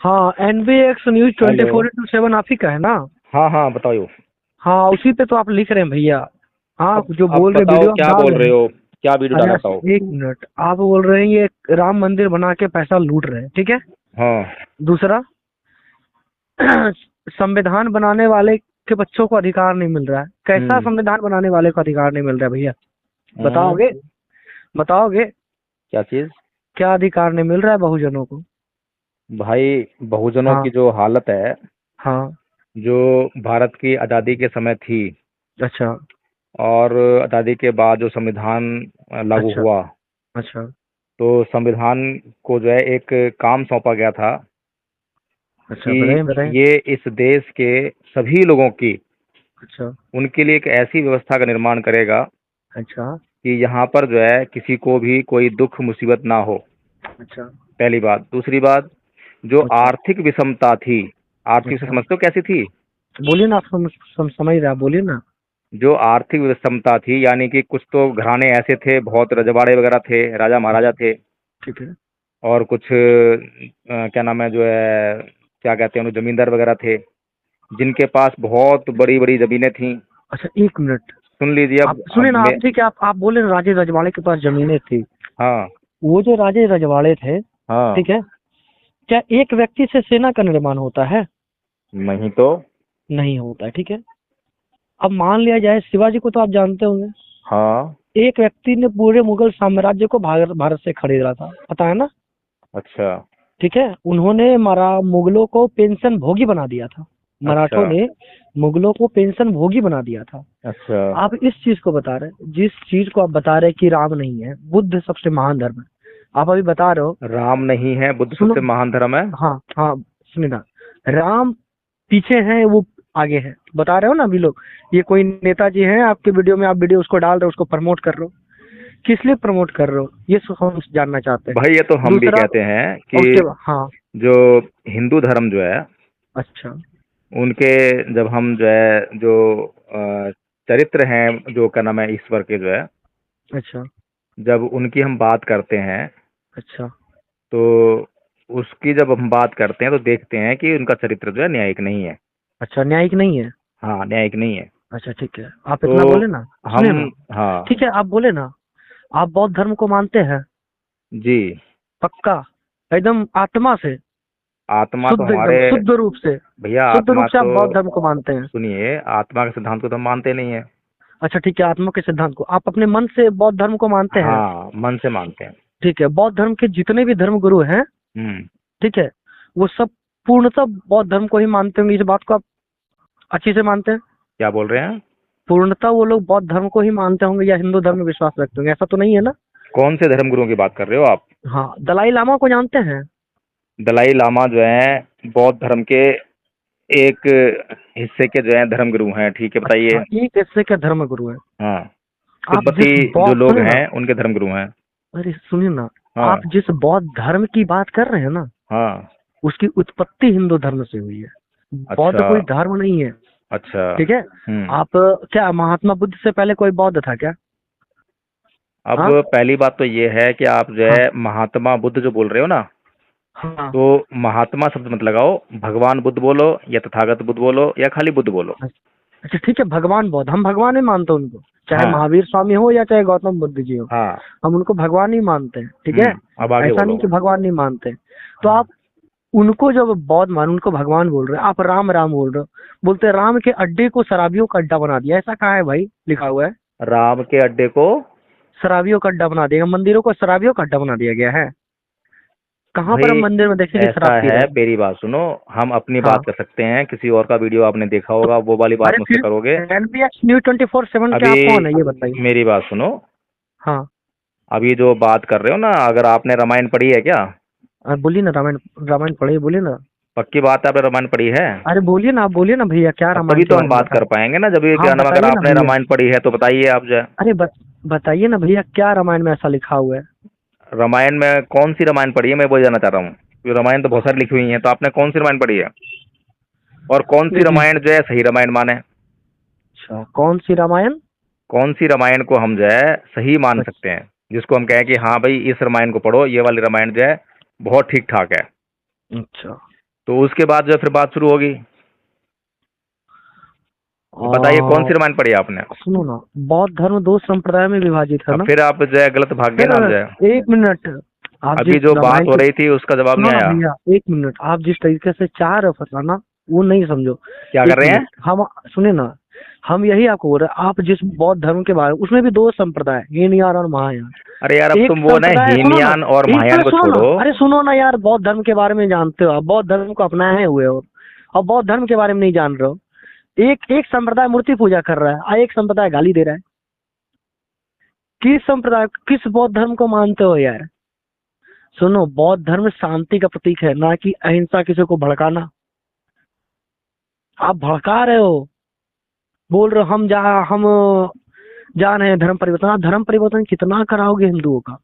हाँ, NBX news twenty hello. Four into seven आप ही का है ना? हाँ हाँ, बताओ। हाँ, उसी पे तो आप लिख रहे हैं भैया। हाँ, जो अब बोल रहे बताओ वीडियो आप क्या डाल बोल रहे रहे हैं। हो, क्या वीडियो डालना चाहो। अरे एक मिनट, आप बोल रहे हैं ये राम मंदिर बना के पैसा लूट रहे हैं, ठीक है। हाँ। दूसरा, संविधान बनाने वाले के बच्चों को अधिकार नहीं मिल रहा है। कैसा हम्म। संविधान बनाने वाले को अधिकार नहीं मिल रहा है भैया? हम्म। बताओगे? बताओगे? क्या चीज। क्या अधिकार नहीं मिल रहा है बहुजनों को? भाई, बहुजनों हाँ। की जो हालत है, हाँ। जो भारत की आज़ादी के समय थी अच्छा। और आज़ादी के बाद जो संविधान लागू अच्छा। हुआ, अच्छा। तो संविधान को जो है एक काम सौंपा गया था अच्छा, कि बताइए बताइए। ये इस देश के सभी लोगों की, अच्छा। उनके लिए एक ऐसी व्यवस्था का निर्माण करेगा अच्छा। कि यहाँ पर जो है किसी को भी कोई दुख मुसीबत ना हो। अच्छा। पहली बात। दूसरी बात, जो अच्छा। आर्थिक विषमता थी, आर्थिक अच्छा, समझते हो कैसी थी। बोलिए ना, आप समझ रहे हैं, आप बोलिए ना। जो आर्थिक विषमता थी, यानी कि कुछ तो घराने ऐसे थे, बहुत रजवाड़े वगैरह थे, राजा महाराजा अच्छा, थे, ठीक है। और कुछ क्या नाम है जो है, क्या कहते हैं उन्हें, जमींदार वगैरह थे, जिनके पास बहुत बड़ी बड़ी जमीनें थी। अच्छा, एक मिनट। सुन लीजिए आप अब सुनिए ना, मैं। आप ठीक है, आप बोले ना राजे रजवाड़े के पास जमीनें थी। हाँ। वो जो राजे रजवाड़े थे, हाँ। ठीक है, क्या एक व्यक्ति से सेना का निर्माण होता है? नहीं तो। नहीं होता है, ठीक है। अब मान लिया जाए, शिवाजी को तो आप जानते होंगे। हाँ। एक व्यक्ति ने पूरे मुगल साम्राज्य को भारत भारत से खरीदा था, पता है ना? अच्छा। ठीक है, उन्होंने मारा मुगलों को पेंशन भोगी बना दिया था। अच्छा। मराठों ने मुगलों को पेंशन भोगी बना दिया था। अच्छा। आप इस चीज को बता रहे हैं, जिस चीज को आप बता रहे हैं कि राम नहीं है, बुद्ध सबसे महान धर्म है, आप अभी बता रहे हो। राम नहीं है, बुद्ध सुनो। सबसे महान धर्म है। हाँ हाँ, सुनिए ना। राम पीछे है, वो आगे है, बता रहे हो ना अभी लोग। ये कोई नेताजी है आपके वीडियो में, आप वीडियो उसको डाल रहे हो, उसको प्रमोट कर रहे हो। किस लिए प्रमोट कर रहे हो, ये हम जानना चाहते हैं। भाई, ये तो हम भी दूसरा, कहते हैं और उसके कि बाद हाँ। जो हिंदू धर्म जो है, अच्छा। उनके, जब हम जो है जो चरित्र हैं, जो क्या नाम है ईश्वर के जो है, अच्छा। जब उनकी हम बात करते हैं, अच्छा। तो उसकी जब हम बात करते हैं तो देखते हैं कि उनका चरित्र जो है न्यायिक नहीं है। अच्छा, न्यायिक नहीं है। हाँ, न्यायिक नहीं है। अच्छा, ठीक है, आप तो इतना बोले ना। हम। सुनिए ना। हाँ। ठीक है, आप बोले ना। आप बौद्ध धर्म को मानते हैं? जी। पक्का? एकदम आत्मा से? आत्मा तो शुद्ध, एकदम हमारे, शुद्ध रूप से? भैया शुद्ध आत्मा रूप से आप तो, बौद्ध धर्म को मानते हैं? सुनिए, आत्मा के सिद्धांत को तो हम मानते नहीं है। अच्छा, ठीक है, आत्मा के सिद्धांत को आप अपने मन से बौद्ध धर्म को मानते हैं? हाँ, मन से मानते हैं। ठीक है, बौद्ध धर्म के जितने भी धर्म गुरु हैं, हम्म। ठीक है, वो सब पूर्णतः बौद्ध धर्म को ही मानते होंगे, इस बात को आप अच्छी से मानते हैं? क्या बोल रहे हैं। पूर्णतः वो लोग बौद्ध धर्म को ही मानते होंगे या हिंदू धर्म में विश्वास रखते होंगे, ऐसा तो नहीं है ना? कौन से धर्म गुरुओं की बात कर रहे हो आप। हाँ, दलाई लामा को जानते हैं? दलाई लामा जो है बौद्ध धर्म के एक हिस्से के जो है धर्म गुरु हैं, ठीक है, अच्छा, बताइए। एक ऐसे के धर्म गुरु है? हाँ। आप जिस तिब्बती जो बौद्ध, लोग सुनिए ना। हैं उनके धर्म गुरु हैं। अरे सुनिए ना। आप हाँ। जिस बौद्ध धर्म की बात कर रहे हैं ना, हाँ। उसकी उत्पत्ति हिंदू धर्म से हुई है। बौद्ध अच्छा। कोई धर्म नहीं है। अच्छा। ठीक है। हम्म। आप क्या महात्मा बुद्ध से पहले कोई बौद्ध था क्या? अब हाँ। पहली बात तो ये है कि आप जो हाँ। है महात्मा बुद्ध जो बोल रहे हो ना, हाँ। तो महात्मा शब्द मत लगाओ, भगवान बुद्ध बोलो या तथागत बुद्ध बोलो या खाली बुद्ध बोलो। अच्छा, ठीक है, भगवान बौद्ध, हम भगवान ही मानते हैं उनको। चाहे हाँ। महावीर स्वामी हो या चाहे गौतम बुद्ध जी हो, हाँ। हम उनको भगवान ही मानते हैं, ठीक है। अब आगे ऐसा बोलो। नहीं कि भगवान नहीं मानते। तो आप उनको जब बौद्ध मान, उनको भगवान बोल रहे हैं, आप राम राम बोल रहे हो। बोलते हैं राम के अड्डे को शराबियों का अड्डा बना दिया, ऐसा कहाँ है भाई, लिखा हुआ है? राम के अड्डे को। शराबियों का अड्डा बना दिया, मंदिरों को शराबियों का अड्डा बना दिया गया है? कहाँ पर हम भाई, मंदिर में देखें कि ऐसा शराब पी है, रहे हैं? मेरी बात सुनो। हम अपनी हाँ। बात कर सकते हैं, किसी और का वीडियो आपने देखा तो होगा, वो वाली बात अरे मुझसे फिर करोगे। NBS न्यूज 24/7 के अभी आप कौन है, ये बताइए। मेरी बात सुनो। हाँ। अभी जो बात कर रहे हो ना, अगर आपने रामायण पढ़ी है क्या। बोलिए ना, रामायण। रामायण पढ़िए, बोलिए ना। पक्की बात है, आपने रामायण पढ़ी है। अरे बोलिए ना, आप बोलिए ना भैया, क्या अब रामायण तभी के तो हम बारे में बात कर बताएं। पाएंगे ना, जब ये हाँ, क्या नाम, अगर बताइए ना आपने भैया। रामायण पढ़ी है तो बताइए आप जो है। अरे बताइए ना भैया, क्या रामायण में ऐसा लिखा हुआ है? रामायण में कौन सी रामायण पढ़ी है, मैं वो जानना चाह रहा हूँ। ये रामायण तो बहुत सारी लिखी हुई है, तो आपने कौन सी रामायण पढ़ी है, और कौन सी रामायण जो है सही रामायण माने। अच्छा, कौन सी रामायण? कौन सी रामायण को हम जो है सही मान सकते अच्छा। हैं, जिसको हम कहें कि हाँ भाई, इस रामायण को पढ़ो, ये वाली रामायण जो है बहुत ठीक ठाक है। अच्छा। तो उसके बाद जो है फिर बात शुरू होगी। बताइए कौन सी रामायण पढ़ी आपने? सुनो ना, बौद्ध धर्म 2 संप्रदाय में विभाजित है अब ना। फिर आप जो है गलत भाग गए ना, आप जो है। एक मिनट, आप अभी जिस जो बात रामायण हो की, रही थी उसका जवाब सुनो नहीं ना आया। भैया, एक मिनट, आप जिस तरीके से चाह रहे हो फंसाना, वो नहीं समझो। क्या एक कर रहे हैं? मिनट, हम सुने ना, हम यही आपको बोल रहे हैं, आप जिस बौद्ध धर्म के बारे में, उसमें भी 2 संप्रदाय, हीनयान और महायान। अरे यार, अब एक तुम वो ना संप्रदाय, सुनो ना, हीनयान और एक महायान मिनट को सुनो ना, छोड़ो। अरे सुनो ना यार, बौद्ध धर्म के बारे में जानते हो आप, बौद्ध धर्म को अपनाए हुए हो, और बौद्ध धर्म के बारे में नहीं जान रहे हो। एक एक संप्रदाय मूर्ति पूजा कर रहा है और एक संप्रदाय गाली दे रहा है। किस संप्रदाय, किस बौद्ध धर्म को मानते हो यार? सुनो, बौद्ध धर्म शांति का प्रतीक है, ना कि अहिंसा, किसी को भड़काना। आप भड़का रहे हो, बोल रहे हो हम जान रहे हैं धर्म परिवर्तन। आप धर्म परिवर्तन कितना कराओगे हिंदुओं का?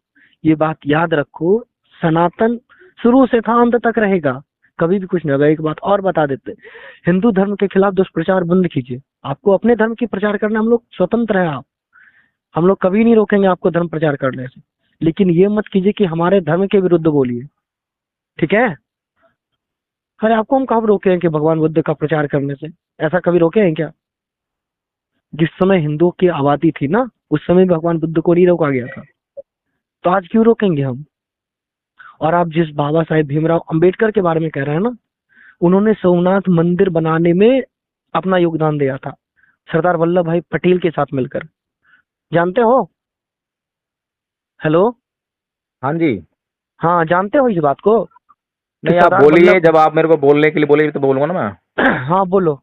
ये बात याद रखो, सनातन शुरू से था, अंत तक रहेगा, कभी भी कुछ नहीं होगा। एक बात और बता देते, हिंदू धर्म के खिलाफ दुष्प्रचार बंद कीजिए। आपको अपने धर्म की प्रचार करना, हम लोग स्वतंत्र है, आप, हम लोग कभी नहीं रोकेंगे आपको धर्म प्रचार करने से, लेकिन ये मत कीजिए कि हमारे धर्म के विरुद्ध बोलिए, ठीक है? अरे आपको हम कब रोके हैं कि भगवान बुद्ध का प्रचार करने से? ऐसा कभी रोके हैं क्या? जिस समय हिंदुओं की आबादी थी ना, उस समय भगवान बुद्ध को नहीं रोका गया था, तो आज क्यों रोकेंगे हम? और आप जिस बाबा साहेब भीमराव अंबेडकर के बारे में कह रहे हैं ना, उन्होंने सोमनाथ मंदिर बनाने में अपना योगदान दिया था, सरदार वल्लभ भाई पटेल के साथ मिलकर। जानते हो? हेलो, हाँ जी। हाँ, जानते हो इस बात को कि नहीं, आप सरदार बोलिए, वल्लभ जब आप मेरे को बोलने के लिए बोलेंगे तो बोलूंगा ना मैं। हाँ बोलो।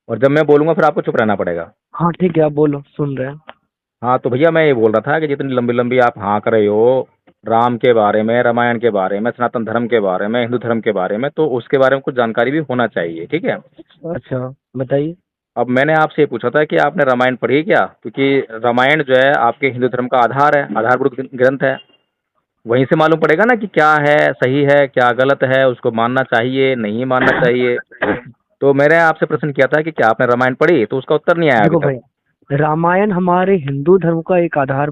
और जब मैं बोलूंगा फिर आपको चुप रहना पड़ेगा। हाँ ठीक है, आप बोलो, सुन रहे हैं। हाँ, तो भैया मैं ये बोल रहा था कि जितनी लंबी लंबी आप हाँ कर रहे हो राम के बारे में, रामायण के बारे में, सनातन धर्म के बारे में, हिंदू धर्म के बारे में, तो उसके बारे में कुछ जानकारी भी होना चाहिए, ठीक है? अच्छा, बताइए। अब मैंने आपसे ये पूछा था कि आपने रामायण पढ़ी है क्या, क्योंकि रामायण जो है आपके हिंदू धर्म का आधार है, आधारभूत ग्रंथ है। वहीं से मालूम पड़ेगा ना कि क्या है सही है, क्या गलत है, उसको मानना चाहिए नहीं मानना चाहिए। तो मैंने आपसे प्रश्न किया था कि क्या आपने रामायण पढ़ी, तो उसका उत्तर नहीं आया अभी देखो तक। भाई, रामायण हमारे हिंदू धर्म का एक आधार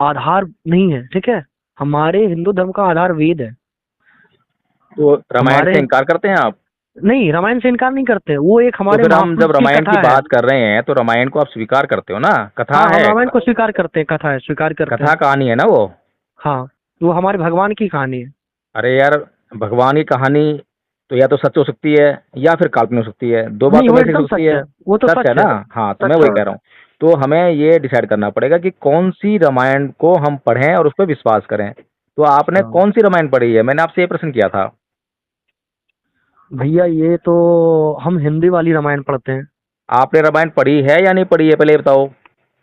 आधार नहीं है, ठीक है? हमारे हिंदू धर्म का आधार वेद है। तो रामायण हमारे से इनकार करते हैं आप? नहीं, रामायण से इनकार नहीं करते, वो एक तो हमारे फिर हम जब महापुरुष की रामायण की कथा है। बात कर रहे हैं तो रामायण को आप स्वीकार करते हो ना, कथा हाँ, हम है। रामायण को स्वीकार करते हैं, कथा है, स्वीकार करते कथा हैं। कहानी है ना वो। हाँ, वो हमारे भगवान की कहानी है। अरे यार, भगवान की कहानी तो या तो सच हो सकती है या फिर काल्पनिक हो सकती है, दो नहीं, बातों वो में से एक हो एकदम सकती सच है। है, वो तो सच है सच ना? है, हाँ, तो मैं सच वही है। कह रहा हूँ। तो हमें ये डिसाइड करना पड़ेगा कि कौन सी रामायण को हम पढ़ें और उस पर विश्वास करें। तो आपने हाँ कौन सी रामायण पढ़ी है? मैंने आपसे ये प्रश्न किया था। भैया, ये तो हम हिंदी वाली रामायण पढ़ते हैं। आपने रामायण पढ़ी है या नहीं पढ़ी है, पहले ये बताओ।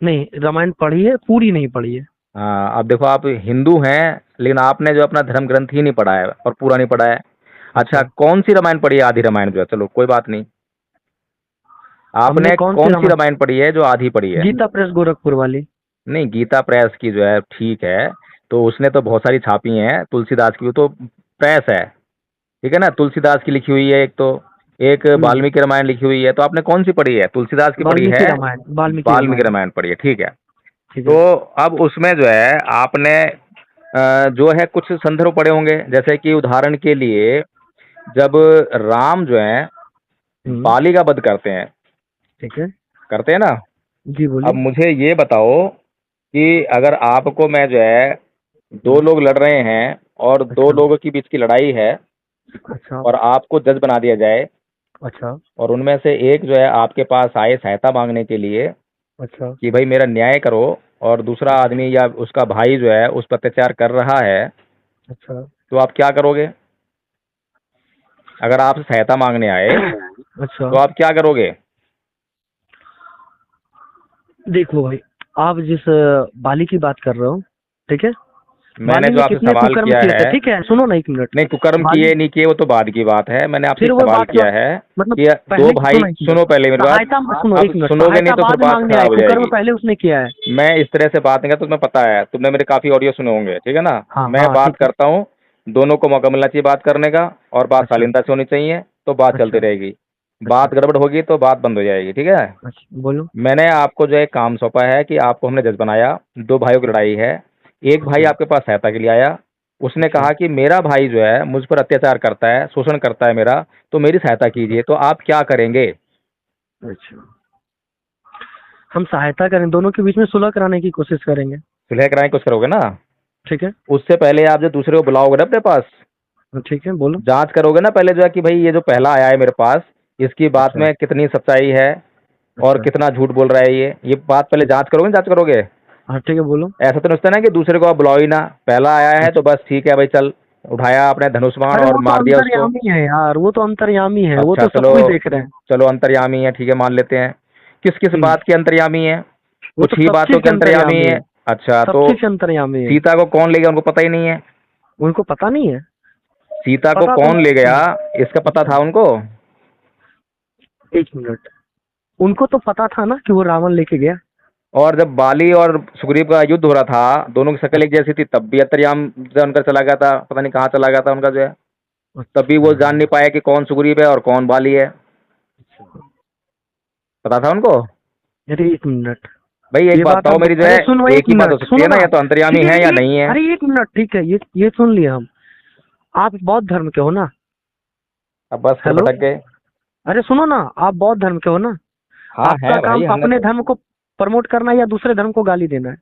नहीं, रामायण पढ़ी है, पूरी नहीं पढ़ी है। हाँ, अब देखो, आप हिंदू हैं लेकिन आपने जो अपना धर्म ग्रंथ ही नहीं पढ़ा है और पूरा नहीं पढ़ा है। अच्छा, अच्छा, कौन सी रामायण पढ़ी है? आधी रामायण जो है, चलो कोई बात नहीं। हमने आपने कौन सी कौन सी रामायण? रामायण पढ़ी है जो आधी पढ़ी है? गीता प्रेस गोरखपुर वाली। नहीं, गीता प्रेस की जो है ठीक है, तो उसने तो बहुत सारी छापी हैं, तुलसीदास की, वो तो प्रेस है, ठीक है ना? तुलसीदास की लिखी हुई है एक, तो एक हम्म। वाल्मीकि रामायण लिखी हुई है। तो आपने कौन सी पढ़ी है? तुलसीदास की पढ़ी है? वाल्मीकि रामायण, वाल्मीकि वाल्मीकि रामायण। रामायण पढ़ी है, ठीक है। ठीक तो है। अब उसमें जो है आपने जो है कुछ संदर्भ पढ़े होंगे, जैसे कि उदाहरण के लिए जब राम जो है हम्म। बाली का वध करते हैं, ठीक है। करते हैं ना? जी अब बोलिए। मुझे ये बताओ कि अगर आपको मैं जो है, दो हम्म। लोग लड़ रहे हैं और दो अच्छा। लोगों के बीच की लड़ाई है, अच्छा। और आपको जज बना दिया जाए, अच्छा। और उनमें से एक जो है आपके पास आए सहायता मांगने के लिए अच्छा। कि भाई मेरा न्याय करो, और दूसरा आदमी या उसका भाई जो है उस पर अत्याचार कर रहा है, अच्छा। तो आप क्या करोगे? अगर आपसे सहायता मांगने आए अच्छा। तो आप क्या करोगे? देखो भाई, आप जिस बाली की बात कर रहे हो, ठीक है? मैंने बाली जो ने आपसे कितने सवाल कुकर्म किया किए थे, है, ठीक है? सुनो ना, एक मिनट। नहीं, कुकर्म बाली, किए नहीं किए वो तो बाद की बात है। मैंने आपसे फिर एक वो सवाल बात किया है मतलब कि दो पहले भाई, सुनो, एक मिनट। सुनो पहले मेरी बात। सहायता, सुनो एक आप मिनट, सुनोगे नहीं सहायता तो फिर बाद में बात मांगने आए, खराब हो कुकर्म जाएगी। पहले उसने किया है। मैं इस तरह से बात नहीं करता, तुम्हें पता है, तुमने मेरे काफी ऑडियो सुने होंगे, ठीक है ना? हाँ मैं हाँ, बात ठीक है। करता हूँ, दोनों को मौका मिलना चाहिए बात करने का, और बात अच्छा। शालीनता से होनी चाहिए, तो बात चलती अच्छा। रहेगी। अच्छा। बात गड़बड़ होगी तो बात बंद हो जाएगी, ठीक है? अच्छा, बोलो। मैंने आपको जो है काम सौंपा है कि आपको हमने जज बनाया, दो भाइयों की लड़ाई है, एक भाई अच्छा। आपके पास सहायता के लिए आया, उसने अच्छा कहा कि मेरा भाई जो है मुझ पर अत्याचार करता है, शोषण करता है मेरा, तो मेरी सहायता कीजिए। तो आप क्या करेंगे? अच्छा, हम सहायता करें, दोनों के बीच में सुलह कराने की कोशिश करेंगे। सुलह कराने की कोशिश करोगे ना? ठीक है। उससे पहले आप जो दूसरे को बुलाओगे ना अपने पास, ठीक है, बोलो। जांच करोगे ना पहले जो है कि भाई ये जो पहला आया है मेरे पास, इसकी बात अच्छा में कितनी सच्चाई है और अच्छा। कितना झूठ बोल रहा है ये बात पहले ठीक है। जांच करोगे ना? जांच करोगे? हाँ ठीक है, बोलो। ऐसा तो नहीं होता ना कि दूसरे को आप बुलाओ ही ना, पहला आया है तो अच्छा। बस ठीक है भाई, चल उठाया आपने धनुष बाण अरे और वो तो मार दिया उसको। अंतर्यामी है यार, वो तो अंतर्यामी है, वो अच्छा तो सब चलो, कुछ देख रहे हैं। चलो अंतर्यामी है, ठीक है मान लेते हैं। किस किस हम्म। बात के अंतर्यामी है? वो तो कुछ ही सब बातों चीज के के अंतर्यामी अंतर्यामी है। है। अच्छा, सब तो चीज के अंतर्यामी है। सीता को कौन ले गया उनको पता ही नहीं है? उनको पता नहीं है। सीता को पता तो कौन ले गया इसका पता अच्छा, था उनको? 1 मिनट। उनको तो पता था ना कि वो रावण लेके गया। और जब बाली और सुग्रीव का युद्ध हो रहा था, दोनों की शक्ल एक जैसी थी, तब भी अंतर्याम जानकर चला गया था, पता नहीं कहाँ चला गया था उनका जो है। तब भी वो अच्छा जान नहीं पाया कि कौन सुग्रीव है और कौन बाली है। अच्छा। पता था उनको? अरे 1 मिनट। भाई एक ये बात बात बताओ आप, मेरी जो है, अरे सुनो, एक एक ही बात हो मिनट सकती सुनो है ना, ना। या तो अंतर्यामी ठीक है, है या ये नहीं है। अरे 1 मिनट, ठीक है, ये सुन लिया हम। आप बौद्ध धर्म के हो ना? अब बस फिर हेलो। भटक गए। अरे सुनो ना, आप बौद्ध धर्म के हो ना? हाँ आपका है काम भाई, हमने अपने तो धर्म को प्रमोट करना है या दूसरे धर्म को गाली देना है?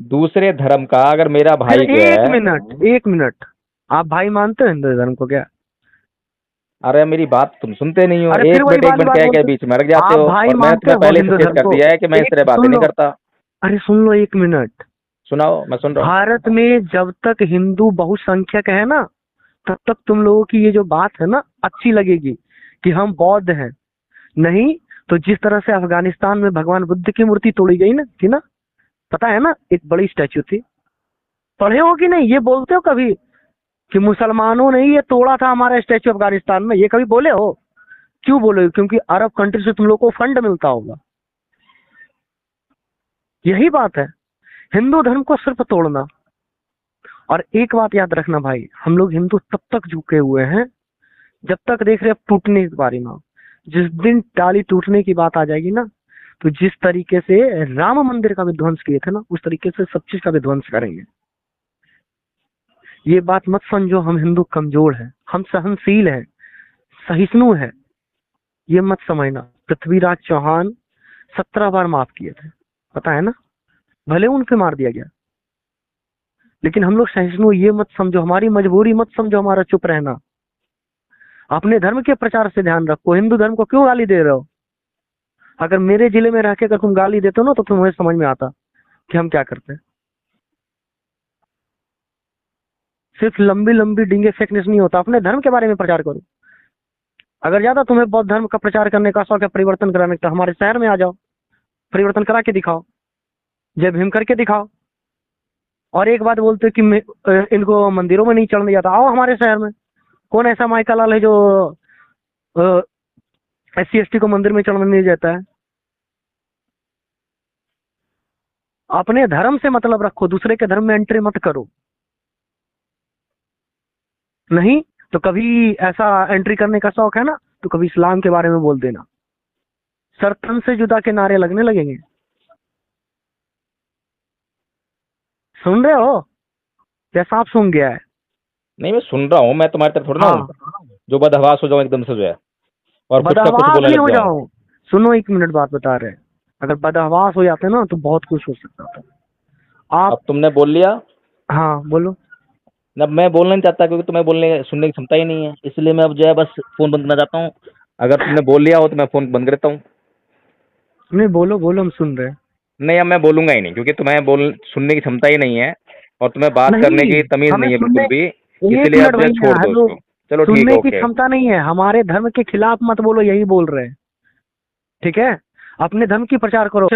दूसरे धर्म का, अगर मेरा फिर भाई जो एक है। Minute, 1 minute. आप भाई मानते हो हिंदू धर्म को क्या? अरे मेरी बात तुम सुनते नहीं हो, अरे फिर एक वही मिनट एक वाली मिनट बात कह के बोलते बीच में अड़क हो। जाते आप हो, भाई और मैंने मानते तुम्हें हो पहले ही हिंदू सचेत धर्म कर को? दिया है कि मैं इस एक तरह बातें सुन नहीं लो। करता। अरे सुन लो 1 मिनट। सुनाओ, मैं सुन रहा हूँ। भारत में जब तक हिंदू बहुसंख्यक है ना, तब तक तुम लोगों की ये जो बात है ना अच्छी लगेगी कि हम बौद्ध हैं। नहीं तो जिस तरह से अफगानिस्तान में भगवान बुद्ध की मूर्ति तोड़ी गई ना, थी ना, पता है ना, एक बड़ी स्टैचू थी। पढ़े हो कि नहीं? ये बोलते हो कभी कि मुसलमानों ने ही ये तोड़ा था हमारा स्टैचू अफगानिस्तान में? ये कभी बोले हो? क्यों बोले हो? क्योंकि अरब कंट्री से तुम लोग को फंड मिलता होगा। यही बात है, हिंदू धर्म को सिर्फ तोड़ना। और एक बात याद रखना भाई, हम लोग हिंदू तब तक झुके हुए हैं जब तक देख रहे अब टूटने के बारे में। जिस दिन टाली टूटने की बात आ जाएगी ना, तो जिस तरीके से राम मंदिर का विध्वंस किए थे ना, उस तरीके से सब चीज का विध्वंस करेंगे। ये बात मत समझो हम हिंदू कमजोर हैं, हम सहनशील हैं, सहिष्णु हैं। ये मत समझना। पृथ्वीराज चौहान 17 बार माफ किए थे, पता है ना? भले उनसे मार दिया गया, लेकिन हम लोग सहिष्णु। ये मत समझो, हमारी मजबूरी मत समझो हमारा चुप रहना। अपने धर्म के प्रचार से ध्यान रखो। हिंदू धर्म को क्यों गाली दे रहे हो? अगर मेरे जिले में रह के अगर तुम गाली देते हो ना, तो तुम्हें समझ में आता कि हम क्या करते हैं। सिर्फ लंबी लंबी डींगे फेंकने से नहीं होता, अपने धर्म के बारे में प्रचार करो। अगर ज्यादा तुम्हें बौद्ध धर्म का प्रचार करने का शौक है, परिवर्तन कराने का, हमारे शहर में आ जाओ, परिवर्तन करा के दिखाओ, जय भीम करके दिखाओ। और एक बात बोलते हो कि इनको मंदिरों में नहीं चढ़ने जाता, आओ हमारे शहर में। कौन ऐसा माइका लाल है जो SC ST को मंदिर में चढ़ने नहीं जाता है? अपने धर्म से मतलब रखो, दूसरे के धर्म में एंट्री मत करो। नहीं तो कभी ऐसा एंट्री करने का शौक है ना, तो कभी इस्लाम के बारे में बोल देना, सर तन से जुदा के नारे लगने लगेंगे। सुन रहे हो? क्या सांप सूंघ गया है? नहीं मैं सुन रहा हूँ, मैं तुम्हारी तरफ थोड़ा ना हूँ हाँ। जो बदहवास हो जाऊँ एकदम से जो है, और कुछ का कुछ बदहवास बोलने नहीं लग हो जाऊँ। जाओ। सुनो 1 मिनट बात बता रहे हैं। अगर बदहवास हो जाते ना तो बहुत कुछ हो सकता था। आप। अब तुमने बोल लिया। हाँ बोलो। अब मैं बोलना नहीं चाहता क्योंकि तुम्हें बोलने सुनने की क्षमता ही नहीं है, इसलिए मैं अब जो है बस फोन बंद करना चाहता हूँ। अगर तुमने बोल लिया हो तो मैं फोन बंद कर देता हूँ। नहीं बोलो बोलो, हम सुन रहे हैं। नहीं अब मैं बोलूंगा ही नहीं, क्योंकि तुम्हें बोल सुनने की क्षमता ही नहीं है और तुम्हें बात करने नहीं, की तमीज हमें नहीं है सुनने, बिल्कुल भी। एक इसलिए मिनट अब जो है भैया, छोड़ दो हेलो। उसको। चलो ठीक है, सुनने की ओके। क्षमता नहीं है, हमारे धर्म के खिलाफ मत बोलो, यही बोल रहे हैं। ठीक है, अपने धर्म की प्रचार करो।